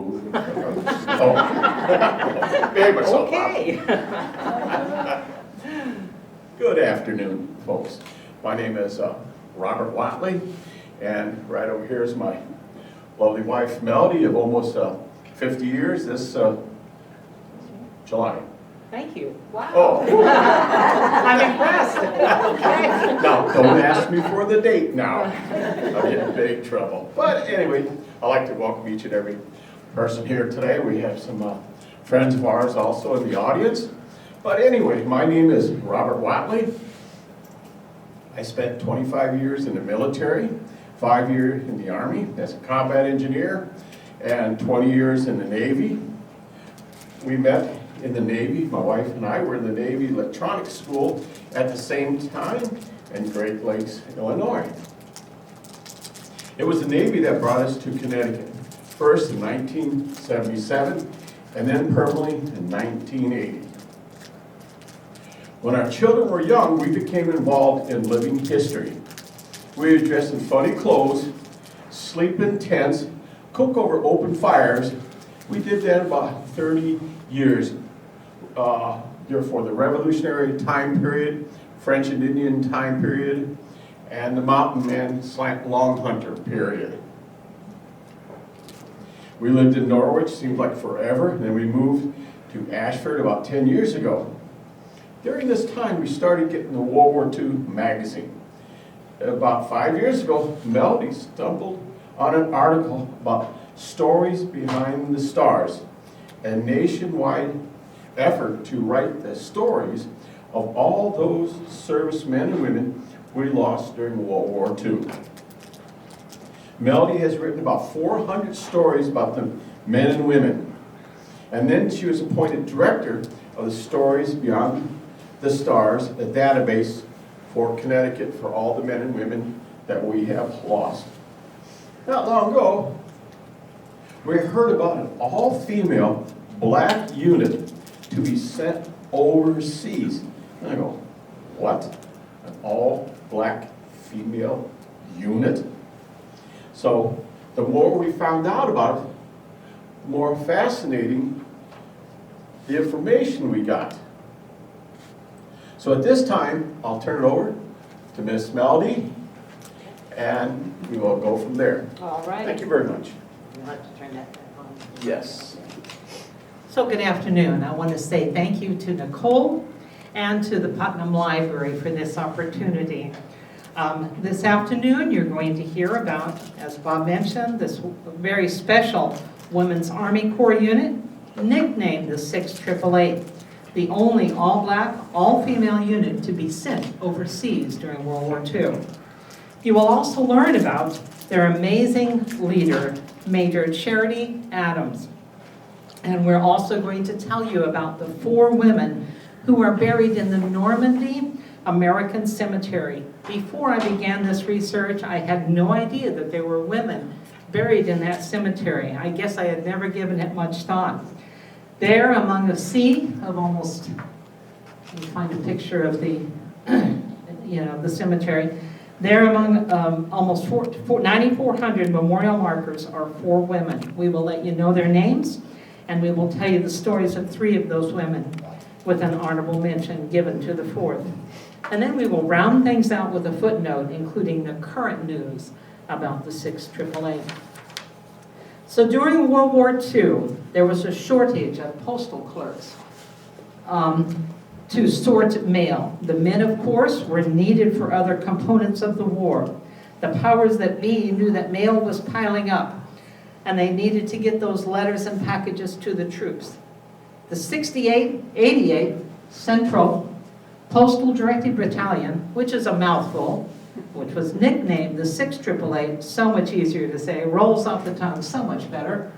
Ooh. Oh. Behave myself, Okay. Good afternoon, folks. My name is Robert Whatley, and right over here is my lovely wife, Melodye, of almost 50 years this July. Thank you. Wow. Oh, I'm impressed. Okay. now don't ask me for the date now. I'll get in big trouble. But anyway, I'd like to welcome each and every person here today. We have some friends of ours also in the audience. But anyway, my name is Robert Whatley. I spent 25 years in the military, 5 years in the Army as a combat engineer, and 20 years in the Navy. We met in the Navy. My wife and I were in the Navy electronics school at the same time in Great Lakes, Illinois. It was the Navy that brought us to Connecticut, first in 1977, and then permanently in 1980. When our children were young, we became involved in living history. We would dress in funny clothes, sleep in tents, cook over open fires. We did that about 30 years. Therefore, the Revolutionary time period, French and Indian time period, and the Mountain Man / Long Hunter period. We lived in Norwich, seemed like forever, and then we moved to Ashford about 10 years ago. During this time, we started getting the World War II magazine. About 5 years ago, Melodye stumbled on an article about stories behind the stars, a nationwide effort to write the stories of all those servicemen and women we lost during World War II. Melodye has written about 400 stories about the men and women. And then she was appointed director of the Stories Beyond the Stars, a database for Connecticut for all the men and women that we have lost. Not long ago, we heard about an all-female black unit to be sent overseas. And I go, what? An all-black female unit? So the more we found out about it, the more fascinating the information we got. So at this time, I'll turn it over to Miss Melodye, and we will go from there. All right. Thank you very much. You'll have to turn that back on. Yes. So good afternoon. I want to say thank you to Nicole and to the Putnam Library for this opportunity. This afternoon, you're going to hear about, as Bob mentioned, this very special Women's Army Corps unit, nicknamed the 688, the only all-black, all-female unit to be sent overseas during World War II. You will also learn about their amazing leader, Major Charity Adams. And we're also going to tell you about the 4 women who are buried in the Normandy American Cemetery. Before I began this research, I had no idea that there were women buried in that cemetery. I guess I had never given it much thought. There, among a sea of almost, let me find a picture of the, the cemetery. There, among almost 9,400 memorial markers are 4 women. We will let you know their names, and we will tell you the stories of 3 of those women, with an honorable mention given to the 4th. And then we will round things out with a footnote, including the current news about the 688. So during World War II, there was a shortage of postal clerks to sort mail. The men, of course, were needed for other components of the war. The powers that be knew that mail was piling up, and they needed to get those letters and packages to the troops. The 88 Central Postal Directed Battalion, which is a mouthful, which was nicknamed the 688, so much easier to say, rolls off the tongue so much better,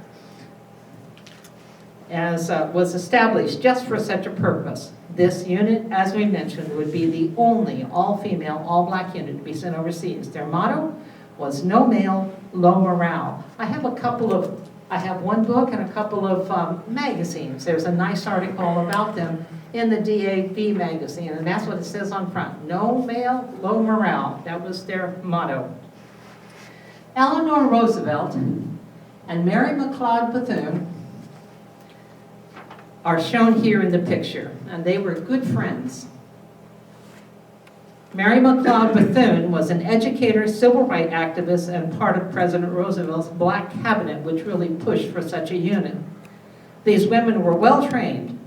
as was established just for such a purpose. This unit, as we mentioned, would be the only all-female, all-black unit to be sent overseas. Their motto was no mail, low morale. I have one book and a couple of magazines. There's a nice article about them in the DAV magazine, and that's what it says on front. No mail, low morale. That was their motto. Eleanor Roosevelt and Mary McLeod Bethune are shown here in the picture, and they were good friends. Mary McLeod Bethune was an educator, civil rights activist, and part of President Roosevelt's Black Cabinet, which really pushed for such a unit. These women were well trained.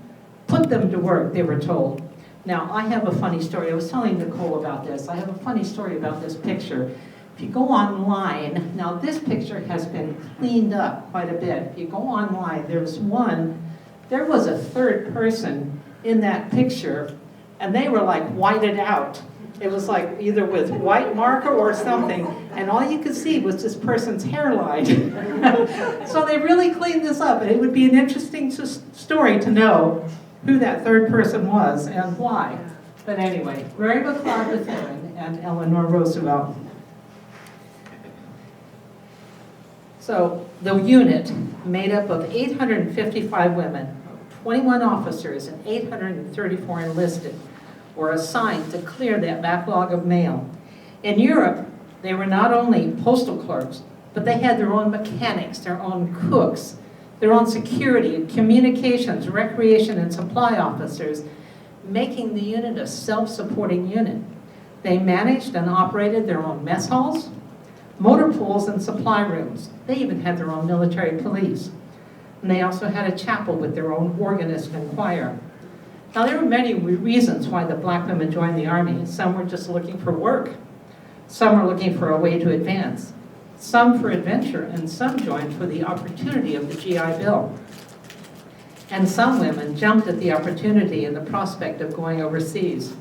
Put them to work, they were told. Now, I have a funny story. I was telling Nicole about this. I have a funny story about this picture. If you go online, now this picture has been cleaned up quite a bit. If you go online, there was a third person in that picture, and they were like whited out. It was like either with white marker or something, and all you could see was this person's hairline. So they really cleaned this up, and it would be an interesting story to know who that third person was and why. But anyway, Mary McLeod Bethune and Eleanor Roosevelt. So the unit, made up of 855 women, 21 officers, and 834 enlisted, were assigned to clear that backlog of mail. In Europe, they were not only postal clerks, but they had their own mechanics, their own cooks, their own security, communications, recreation, and supply officers, making the unit a self-supporting unit. They managed and operated their own mess halls, motor pools, and supply rooms. They even had their own military police. And they also had a chapel with their own organist and choir. Now, there were many reasons why the black women joined the Army. Some were just looking for work. Some were looking for a way to advance. Some for adventure, and some joined for the opportunity of the GI Bill. And some women jumped at the opportunity and the prospect of going overseas.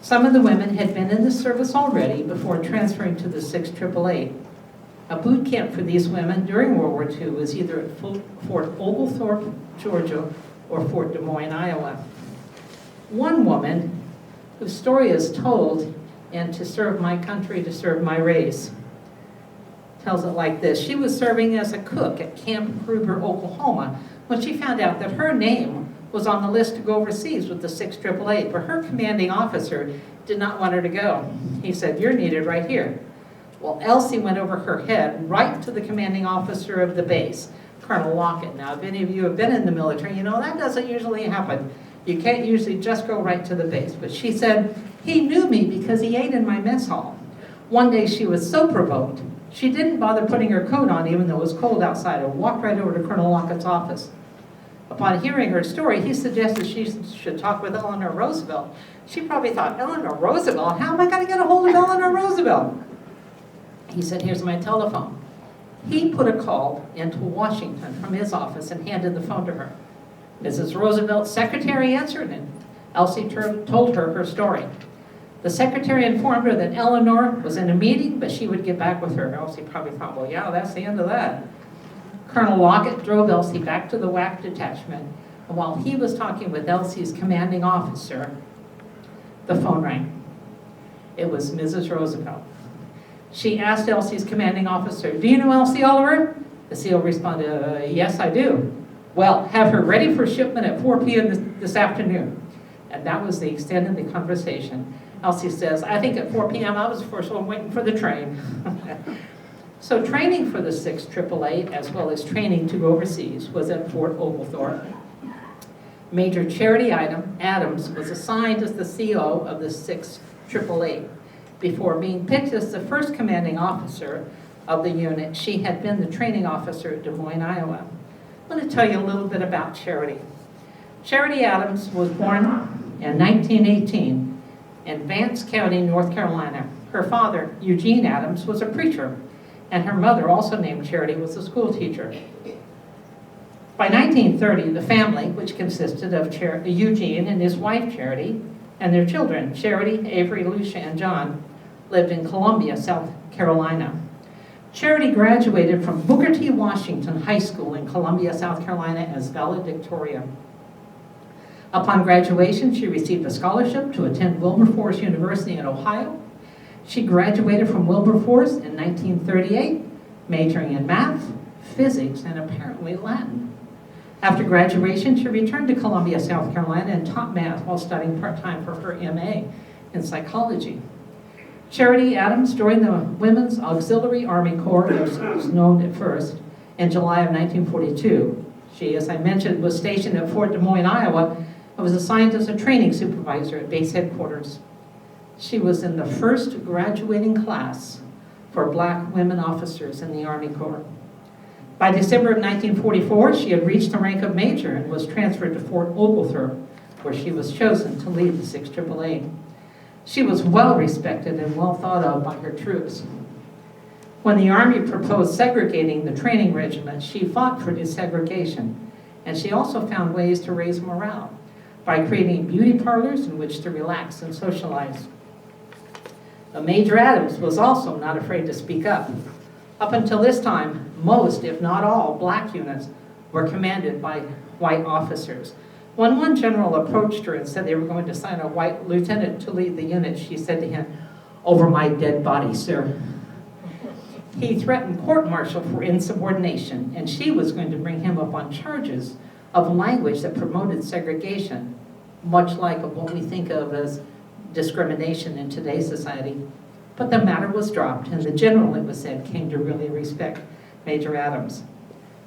Some of the women had been in the service already before transferring to the 6th AAA. A boot camp for these women during World War II was either at Fort Oglethorpe, Georgia, or Fort Des Moines, Iowa. One woman, whose story is told in To Serve My Country, to Serve My Race, tells it like this. She was serving as a cook at Camp Kruger, Oklahoma, when she found out that her name was on the list to go overseas with the 6th AAA, but her commanding officer did not want her to go. He said, "You're needed right here." Well, Elsie went over her head right to the commanding officer of the base, Colonel Lockett. Now, if any of you have been in the military, you know that doesn't usually happen. You can't usually just go right to the base. But she said, "He knew me because he ate in my mess hall." One day she was so provoked, she didn't bother putting her coat on even though it was cold outside, and walked right over to Colonel Lockett's office. Upon hearing her story, he suggested she should talk with Eleanor Roosevelt. She probably thought, Eleanor Roosevelt? How am I going to get a hold of Eleanor Roosevelt? He said, "Here's my telephone." He put a call into Washington from his office and handed the phone to her. Mrs. Roosevelt's secretary answered, and Elsie told her story. The secretary informed her that Eleanor was in a meeting, but she would get back with her. Elsie probably thought, well, yeah, that's the end of that. Colonel Lockett drove Elsie back to the WAC detachment, and while he was talking with Elsie's commanding officer, the phone rang. It was Mrs. Roosevelt. She asked Elsie's commanding officer, "Do you know Elsie Oliver?" The SEAL responded, "Yes, I do." "Well, have her ready for shipment at 4 p.m. this afternoon." And that was the extent of the conversation. Elsie says, "I think at 4 p.m. I was the first one waiting for the train." So training for the 6th AAA, as well as training to go overseas, was at Fort Oglethorpe. Major Charity Adams was assigned as the CO of the 6th AAA. Before being picked as the first commanding officer of the unit, she had been the training officer at Des Moines, Iowa. I want to tell you a little bit about Charity. Charity Adams was born in 1918 in Vance County, North Carolina. Her father, Eugene Adams, was a preacher, and her mother, also named Charity, was a school teacher. By 1930, the family, which consisted of Eugene and his wife Charity, and their children, Charity, Avery, Lucia, and John, lived in Columbia, South Carolina. Charity graduated from Booker T. Washington High School in Columbia, South Carolina as valedictorian. Upon graduation, she received a scholarship to attend Wilberforce University in Ohio. She graduated from Wilberforce in 1938, majoring in math, physics, and apparently Latin. After graduation, she returned to Columbia, South Carolina, and taught math while studying part-time for her MA in psychology. Charity Adams joined the Women's Auxiliary Army Corps, as it was known at first, In July of 1942, she, as I mentioned, was stationed at Fort Des Moines, Iowa, and was assigned as a training supervisor at base headquarters. She was in the first graduating class for black women officers in the Army Corps. By December of 1944, she had reached the rank of major and was transferred to Fort Oglethorpe, where she was chosen to lead the 6th AAA. She was well respected and well thought of by her troops. When the Army proposed segregating the training regiment, she fought for desegregation, and she also found ways to raise morale by creating beauty parlors in which to relax and socialize. Major Adams was also not afraid to speak up. Up until this time, most, if not all, black units were commanded by white officers. When one general approached her and said they were going to assign a white lieutenant to lead the unit, she said to him, "Over my dead body, sir." He threatened court-martial for insubordination, and she was going to bring him up on charges of language that promoted segregation, much like what we think of as discrimination in today's society. But the matter was dropped, and the general, it was said, came to really respect Major Adams.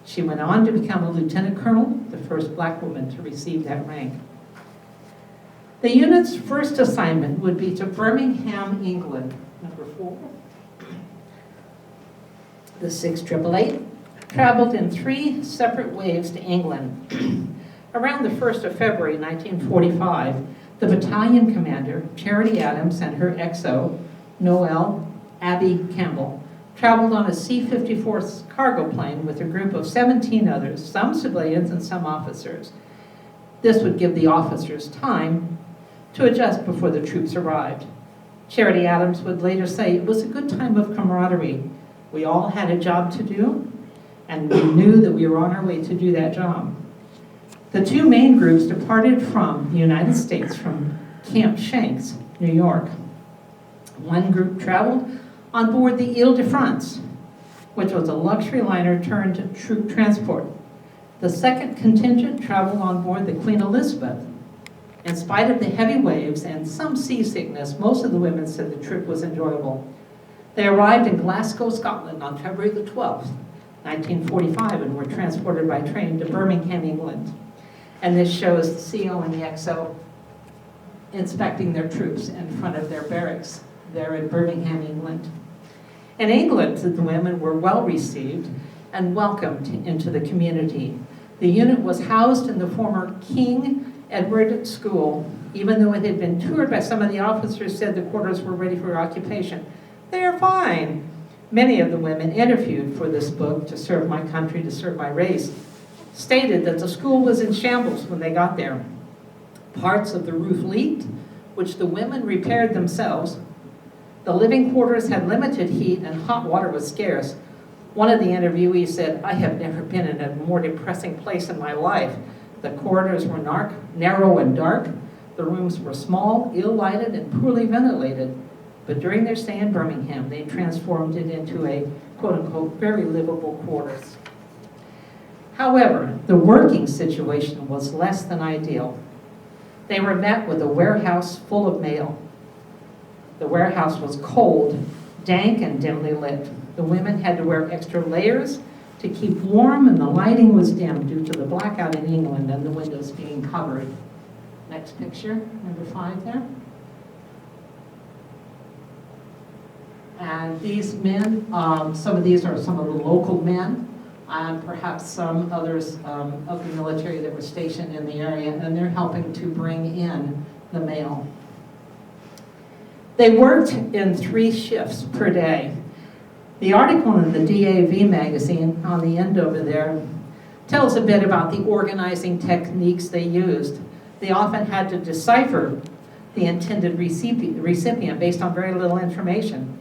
She went on to become a lieutenant colonel, the first black woman to receive that rank. The unit's first assignment would be to Birmingham, England, number 4. The 6th AAA traveled in 3 separate waves to England. Around the 1st of February 1945, the battalion commander, Charity Adams, and her XO, Noel Abby Campbell, traveled on a C-54 cargo plane with a group of 17 others, some civilians and some officers. This would give the officers time to adjust before the troops arrived. Charity Adams would later say, "It was a good time of camaraderie. We all had a job to do, and we knew that we were on our way to do that job." The 2 main groups departed from the United States from Camp Shanks, New York. One group traveled on board the Ile-de-France, which was a luxury liner turned troop transport. The second contingent traveled on board the Queen Elizabeth. In spite of the heavy waves and some seasickness, most of the women said the trip was enjoyable. They arrived in Glasgow, Scotland on February the 12th, 1945, and were transported by train to Birmingham, England. And this shows the CO and the XO inspecting their troops in front of their barracks there in Birmingham, England. In England, the women were well received and welcomed into the community. The unit was housed in the former King Edward School, even though it had been toured by some of the officers said the quarters were ready for occupation. They are fine. Many of the women interviewed for this book, To Serve My Country, to Serve My Race, stated that the school was in shambles when they got there. Parts of the roof leaked, which the women repaired themselves. The living quarters had limited heat and hot water was scarce. One of the interviewees said, "I have never been in a more depressing place in my life. The corridors were narrow and dark. The rooms were small, ill-lighted, and poorly ventilated. But during their stay in Birmingham, they transformed it into a, quote-unquote, very livable quarters." However, the working situation was less than ideal. They were met with a warehouse full of mail. The warehouse was cold, dank, and dimly lit. The women had to wear extra layers to keep warm, and the lighting was dim due to the blackout in England and the windows being covered. Next picture, number 5 there. And these men, some of these are some of the local men, and perhaps some others of the military that were stationed in the area, and they're helping to bring in the mail. They worked in 3 shifts per day. The article in the DAV magazine on the end over there tells a bit about the organizing techniques they used. They often had to decipher the intended recipient based on very little information.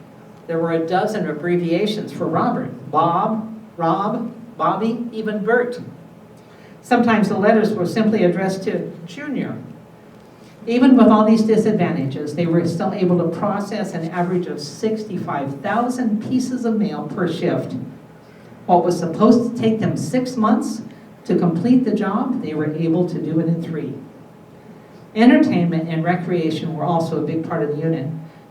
There were a dozen abbreviations for Robert: Bob, Rob, Bobby, even Bert. Sometimes the letters were simply addressed to Junior. Even with all these disadvantages, they were still able to process an average of 65,000 pieces of mail per shift. What was supposed to take them 6 months to complete the job, they were able to do it in 3. Entertainment and recreation were also a big part of the unit.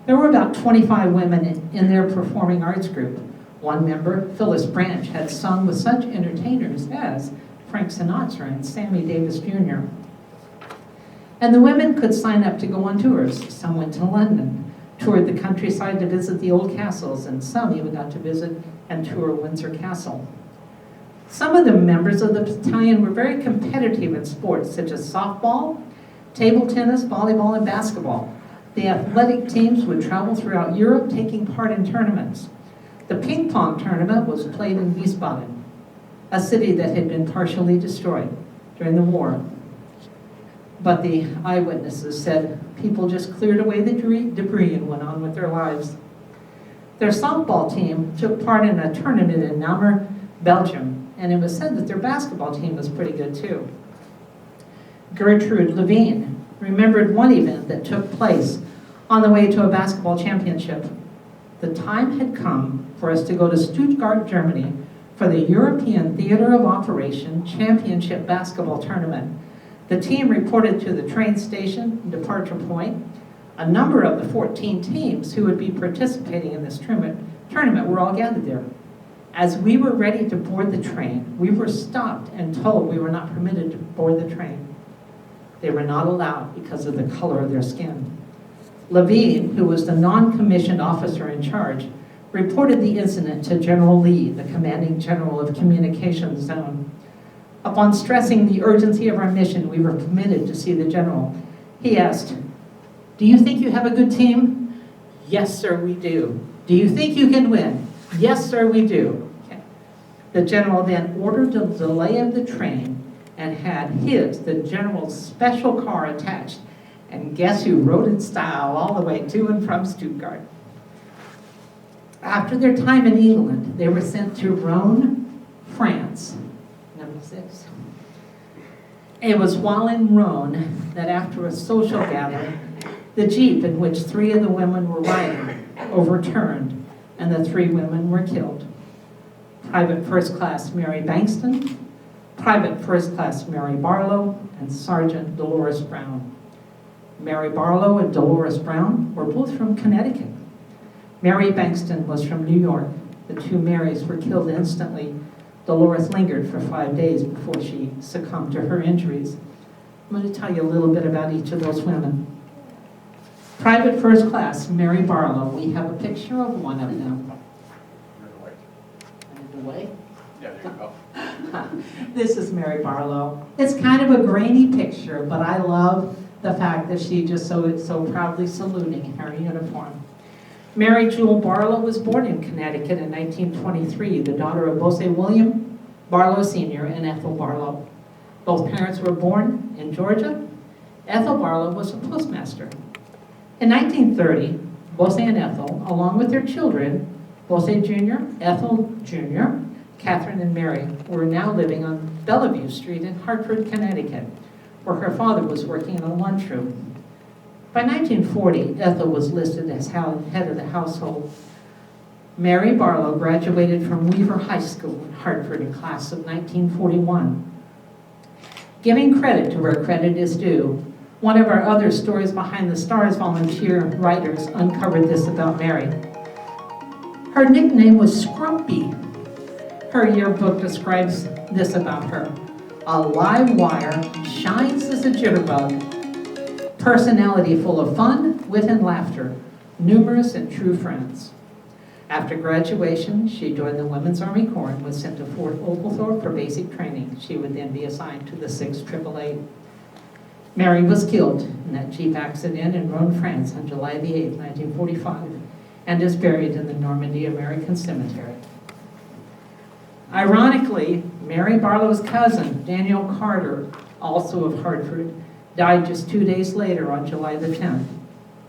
There were about 25 women in their performing arts group. One member, Phyllis Branch, had sung with such entertainers as Frank Sinatra and Sammy Davis Jr. And the women could sign up to go on tours. Some went to London, toured the countryside to visit the old castles, and some even got to visit and tour Windsor Castle. Some of the members of the battalion were very competitive in sports such as softball, table tennis, volleyball, and basketball. The athletic teams would travel throughout Europe taking part in tournaments. The ping pong tournament was played in Wiesbaden, a city that had been partially destroyed during the war. But the eyewitnesses said people just cleared away the debris and went on with their lives. Their softball team took part in a tournament in Namur, Belgium, and it was said that their basketball team was pretty good too. Gertrude Levine remembered one event that took place on the way to a basketball championship. The time had come for us to go to Stuttgart, Germany for the European Theater of Operation Championship Basketball Tournament. The team reported to the train station, departure point. A number of the 14 teams who would be participating in this tournament were all gathered there. As we were ready to board the train, we were stopped and told we were not permitted to board the train. They were not allowed because of the color of their skin. Levine, who was the non-commissioned officer in charge, reported the incident to General Lee, the commanding general of Communications Zone. Upon stressing the urgency of our mission, we were permitted to see the general. He asked, "Do you think you have a good team?" "Yes, sir, we do." "Do you think you can win?" "Yes, sir, we do." Okay. The general then ordered the delay of the train and had the general's special car attached. And guess who rode in style all the way to and from Stuttgart? After their time in England, they were sent to Rhone, France. Number 6. It was while in Rhone that after a social gathering, the jeep in which 3 of the women were riding overturned, and the 3 women were killed. Private First Class Mary Bankston, Private First Class Mary Barlow, and Sergeant Dolores Brown. Mary Barlow and Dolores Brown were both from Connecticut. Mary Bankston was from New York. The 2 Marys were killed instantly. Dolores lingered for 5 days before she succumbed to her injuries. I'm going to tell you a little bit about each of those women. Private First Class Mary Barlow, we have a picture of one of them. In the way? Yeah, there you go. This is Mary Barlow. It's kind of a grainy picture, but I love the fact that she just so proudly saluting in her uniform. Mary Jewel Barlow was born in Connecticut in 1923, the daughter of Bose William Barlow Sr. and Ethel Barlow. Both parents were born in Georgia. Ethel Barlow was a postmaster. In 1930, Bose and Ethel, along with their children, Bose Jr., Ethel Jr., Catherine and Mary, were now living on Bellevue Street in Hartford, Connecticut, where her father was working in a lunchroom. By 1940, Ethel was listed as head of the household. Mary Barlow graduated from Weaver High School in Hartford in class of 1941. Giving credit to where credit is due, one of our other Stories Behind the Stars volunteer writers uncovered this about Mary. Her nickname was Scrumpy. Her yearbook describes this about her: a live wire, shines as a jitterbug, personality full of fun, wit, and laughter, numerous and true friends. After graduation, she joined the Women's Army Corps and was sent to Fort Oglethorpe for basic training. She would then be assigned to the 6th AAA. Mary was killed in that Jeep accident in Rhone, France on July the 8th, 1945, and is buried in the Normandy American Cemetery. Ironically, Mary Barlow's cousin, Daniel Carter, also of Hartford, died just 2 days later on July the 10th,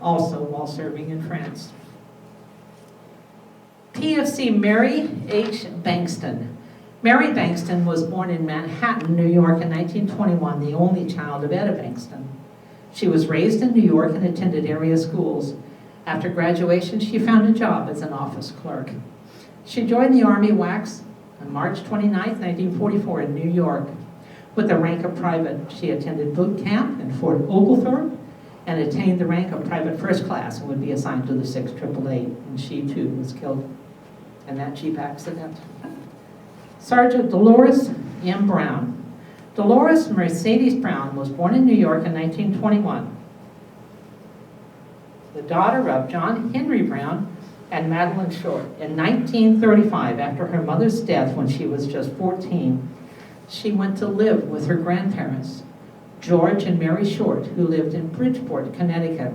also while serving in France. PFC Mary H. Bankston. Mary Bankston was born in Manhattan, New York in 1921, the only child of Etta Bankston. She was raised in New York and attended area schools. After graduation, she found a job as an office clerk. She joined the Army WACS on March 29, 1944 in New York. With the rank of private, she attended boot camp in Fort Oglethorpe and attained the rank of private first class and would be assigned to the 6th AAA, and she too was killed. in that Jeep accident. Sergeant Dolores M. Brown. Dolores Mercedes Brown was born in New York in 1921. The daughter of John Henry Brown and Madeline Short. In 1935, after her mother's death when she was just 14, she went to live with her grandparents, George and Mary Short, who lived in Bridgeport, Connecticut.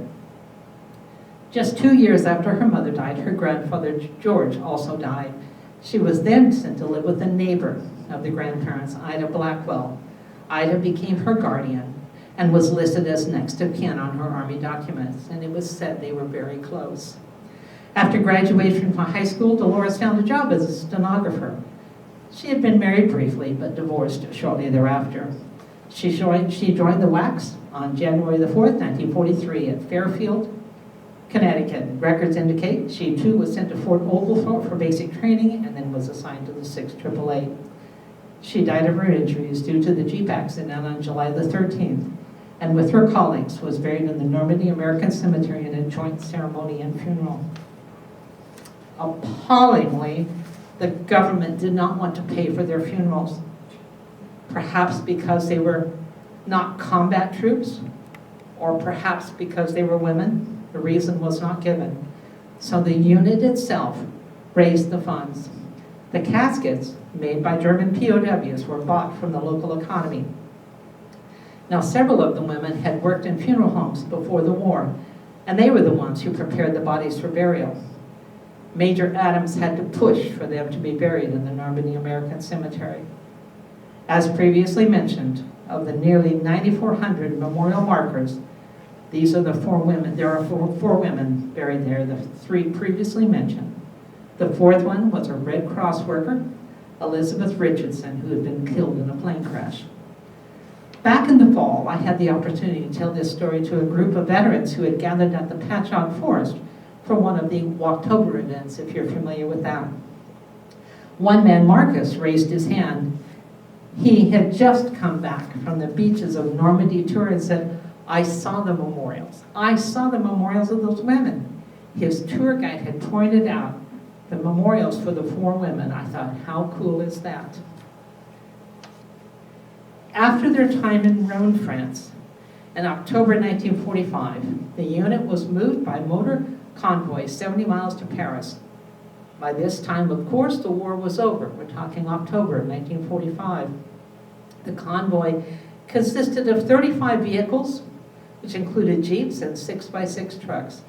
Just 2 years after her mother died, her grandfather George also died. She was then sent to live with a neighbor of the grandparents, Ida Blackwell. Ida became her guardian and was listed as next of kin on her Army documents, and it was said they were very close. After graduation from high school, Dolores found a job as a stenographer. She had been married briefly, but divorced shortly thereafter. She joined the WACS on January the 4th, 1943 at Fairfield, Connecticut. Records indicate she too was sent to Fort Oglethorpe for basic training and then was assigned to the 6th AAA. She died of her injuries due to the Jeep accident on July the 13th, and with her colleagues was buried in the Normandy American Cemetery in a joint ceremony and funeral. Appallingly, the government did not want to pay for their funerals, perhaps because they were not combat troops, or perhaps because they were women. The reason was not given. So the unit itself raised the funds. The caskets, made by German POWs, were bought from the local economy. Now, several of the women had worked in funeral homes before the war, and they were the ones who prepared the bodies for burial. Major Adams had to push for them to be buried in the Normandy American Cemetery. As previously mentioned, of the nearly 9,400 memorial markers, these are the 4 women. There are four women buried there, the 3 previously mentioned. The 4th one was a Red Cross worker, Elizabeth Richardson, who had been killed in a plane crash. Back in the fall, I had the opportunity to tell this story to a group of veterans who had gathered at the Patchogue Forest for one of the Walktober events, if you're familiar with that. One man, Marcus, raised his hand. He had just come back from the beaches of Normandy tour and said, I saw the memorials. I saw the memorials of those women. His tour guide had pointed out the memorials for the 4 women. I thought, how cool is that? After their time in Rhone, France, in October 1945, the unit was moved by motor convoy 70 miles to Paris. By this time, of course, the war was over. We're talking October 1945. The convoy consisted of 35 vehicles, which included Jeeps and 6x6 trucks.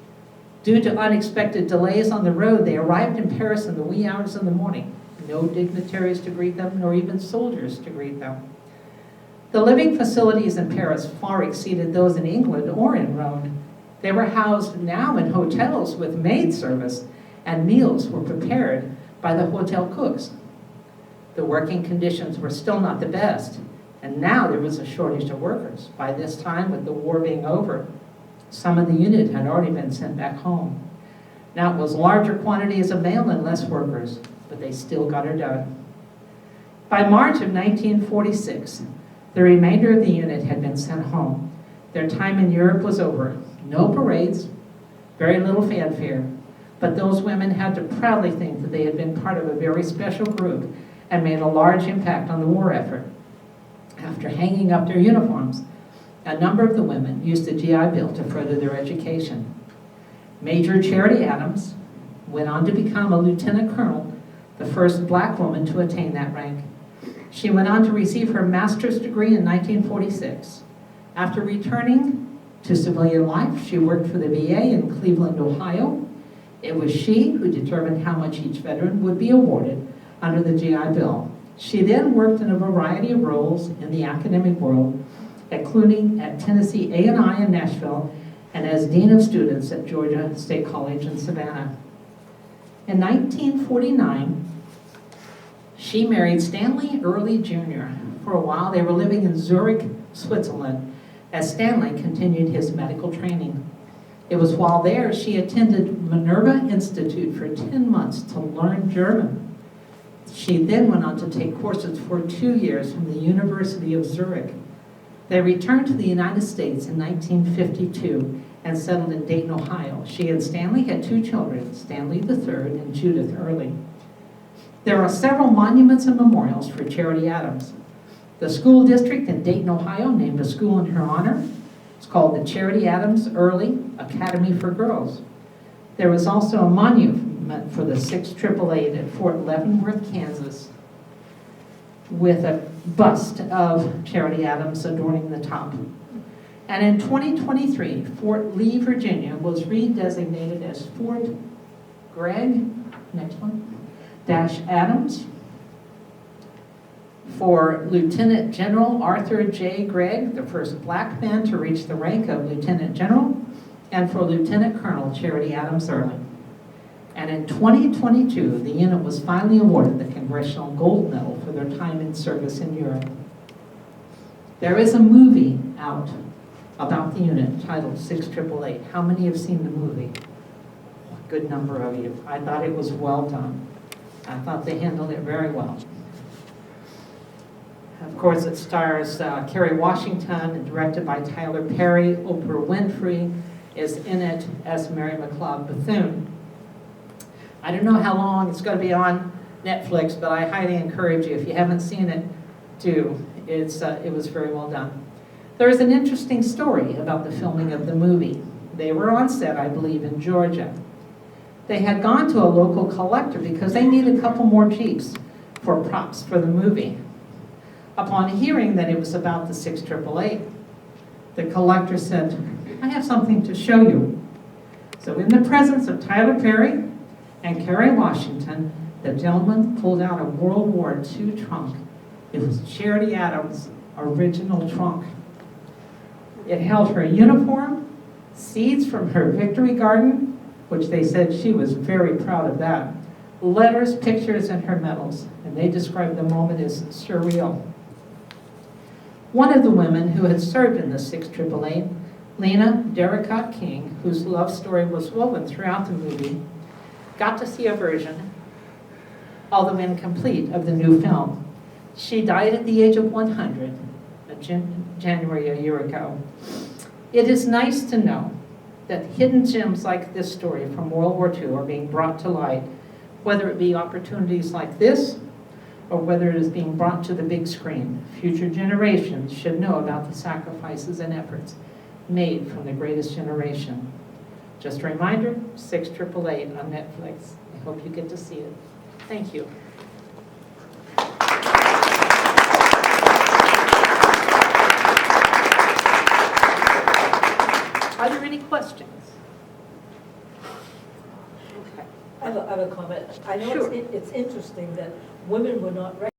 Due to unexpected delays on the road, they arrived in Paris in the wee hours of the morning. No dignitaries to greet them, nor even soldiers to greet them. The living facilities in Paris far exceeded those in England or in Rhone. They were housed now in hotels with maid service, and meals were prepared by the hotel cooks. The working conditions were still not the best, and now there was a shortage of workers. By this time, with the war being over, some of the unit had already been sent back home. Now it was larger quantities of mail and less workers, but they still got her done. By March of 1946, the remainder of the unit had been sent home. Their time in Europe was over. No parades, very little fanfare, but those women had to proudly think that they had been part of a very special group and made a large impact on the war effort. After hanging up their uniforms, a number of the women used the GI Bill to further their education. Major Charity Adams went on to become a lieutenant colonel, the first black woman to attain that rank. She went on to receive her master's degree in 1946. After returning to civilian life, she worked for the VA in Cleveland, Ohio. It was she who determined how much each veteran would be awarded under the GI Bill. She then worked in a variety of roles in the academic world, including at Tennessee A&I in Nashville and as Dean of Students at Georgia State College in Savannah. In 1949, she married Stanley Early Jr. For a while, they were living in Zurich, Switzerland, as Stanley continued his medical training. It was while there she attended Minerva Institute for 10 months to learn German. She then went on to take courses for 2 years from the University of Zurich. They returned to the United States in 1952 and settled in Dayton, Ohio. She and Stanley had 2 children, Stanley III and Judith Early. There are several monuments and memorials for Charity Adams. The school district in Dayton, Ohio named a school in her honor. It's called the Charity Adams Early Academy for Girls. There was also a monument for the 688 at Fort Leavenworth, Kansas, with a bust of Charity Adams adorning the top. And in 2023, Fort Lee, Virginia was redesignated as Fort Gregg, next one, Dash Adams, for Lieutenant General Arthur J. Gregg, the first black man to reach the rank of Lieutenant General, and for Lieutenant Colonel Charity Adams Early. And in 2022, the unit was finally awarded the Congressional Gold Medal for their time in service in Europe. There is a movie out about the unit titled 6888. How many have seen the movie? A good number of you. I thought it was well done. I thought they handled it very well. Of course, it stars Kerry Washington, and directed by Tyler Perry. Oprah Winfrey is in it as Mary McLeod Bethune. I don't know how long it's going to be on Netflix, but I highly encourage you, if you haven't seen it, do. It was very well done. There is an interesting story about the filming of the movie. They were on set, I believe, in Georgia. They had gone to a local collector because they needed a couple more Jeeps for props for the movie. Upon hearing that it was about the 6888, the collector said, "I have something to show you." So in the presence of Tyler Perry and Kerry Washington, the gentleman pulled out a World War II trunk. It was Charity Adams' original trunk. It held her uniform, seeds from her victory garden, which they said she was very proud of that, letters, pictures, and her medals. And they described the moment as surreal. One of the women who had served in the 6888, Lena Derricott King, whose love story was woven throughout the movie, got to see a version, although incomplete, of the new film. She died at the age of 100, January a year ago. It is nice to know that hidden gems like this story from World War II are being brought to light, whether it be opportunities like this, or whether it is being brought to the big screen. Future generations should know about the sacrifices and efforts made from the greatest generation. Just a reminder, 6888 on Netflix. I hope you get to see it. Thank you. Are there any questions? Okay. I have a comment. I know Sure. it's interesting that women were not recognized